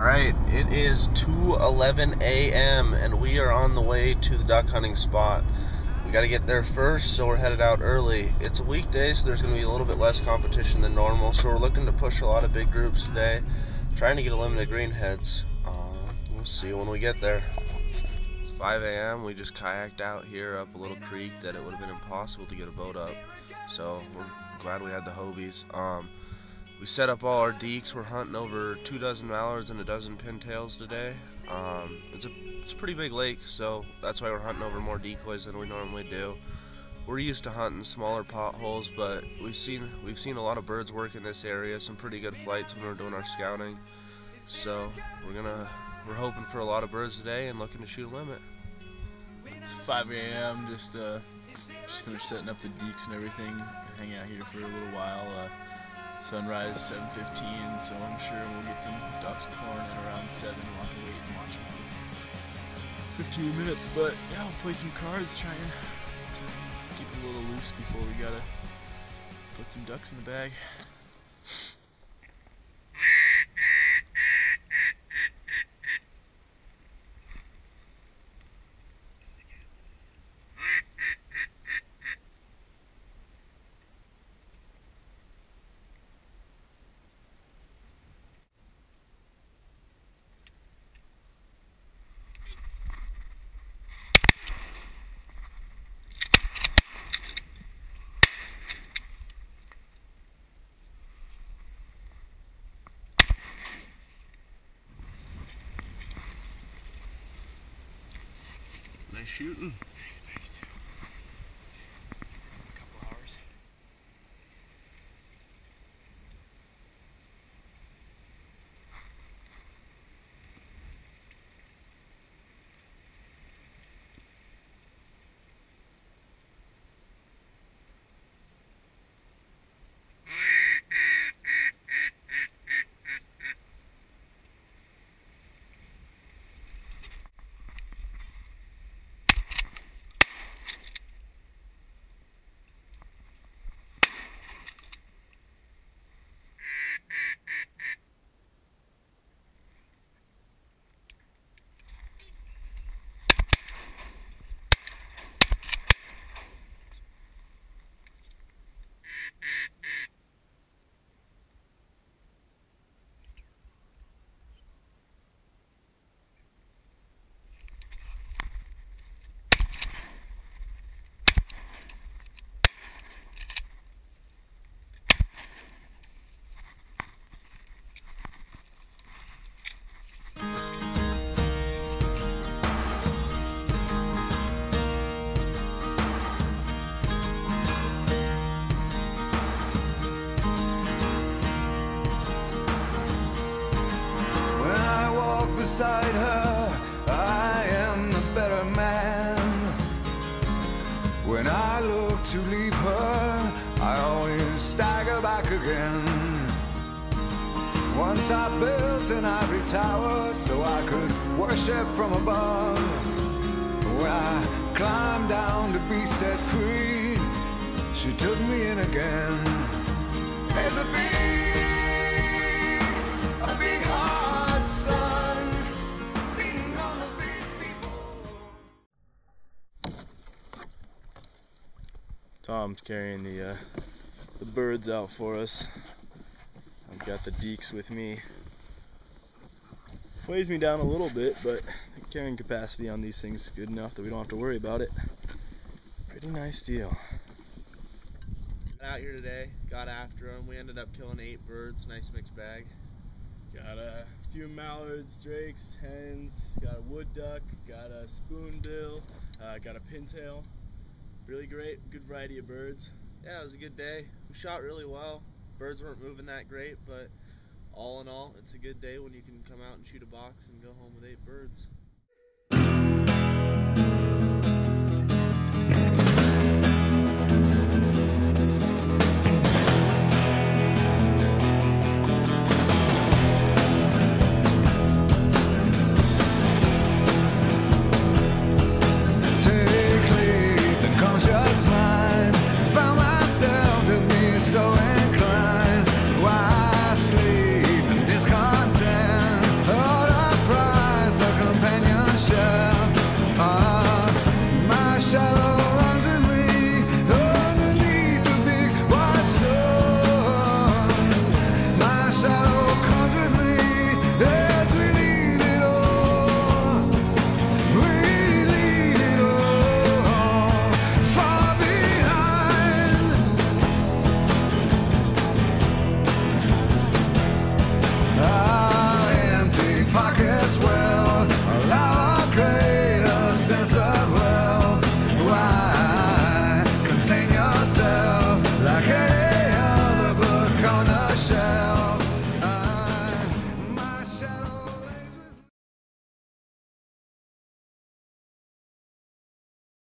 Alright, it is 2:11 a.m. and we are on the way to the duck hunting spot. We got to get there first, so we're headed out early. It's a weekday, so there's going to be a little bit less competition than normal, so we're looking to push a lot of big groups today, trying to get a limited greenheads. We'll see when we get there. It's 5 a.m. We just kayaked out here up a little creek that it would have been impossible to get a boat up, so we're glad we had the Hobies. We set up all our deeks. We're hunting over 2 dozen mallards and a dozen pintails today. It's a pretty big lake, so that's why we're hunting over more decoys than we normally do. We're used to hunting smaller potholes, but we've seen a lot of birds work in this area. Some pretty good flights when we're doing our scouting. So we're hoping for a lot of birds today and looking to shoot a limit. It's 5 a.m. Just finished setting up the deeks and everything. Hang out here for a little while. Sunrise 7:15, so I'm sure we'll get some ducks pouring in around 7. We'll have to wait and watch them for 15 minutes, but yeah, we'll play some cards, try and keep it a little loose before we gotta put some ducks in the bag. Nice shooting. Thanks, mate. A couple hours. Beside her, I am the better man. When I look to leave her, I always stagger back again. Once I built an ivory tower so I could worship from above. When I climbed down to be set free, she took me in again. There's a big hard sun. Tom's carrying the birds out for us. I've got the deeks with me. Weighs me down a little bit, but the carrying capacity on these things is good enough that we don't have to worry about it. Pretty nice deal. Out here today, got after them. We ended up killing 8 birds, nice mixed bag. Got a few mallards, drakes, hens, got a wood duck, got a spoonbill, got a pintail. Really great, good variety of birds. Yeah, it was a good day. We shot really well. Birds weren't moving that great, but all in all, it's a good day when you can come out and shoot a box and go home with 8 birds.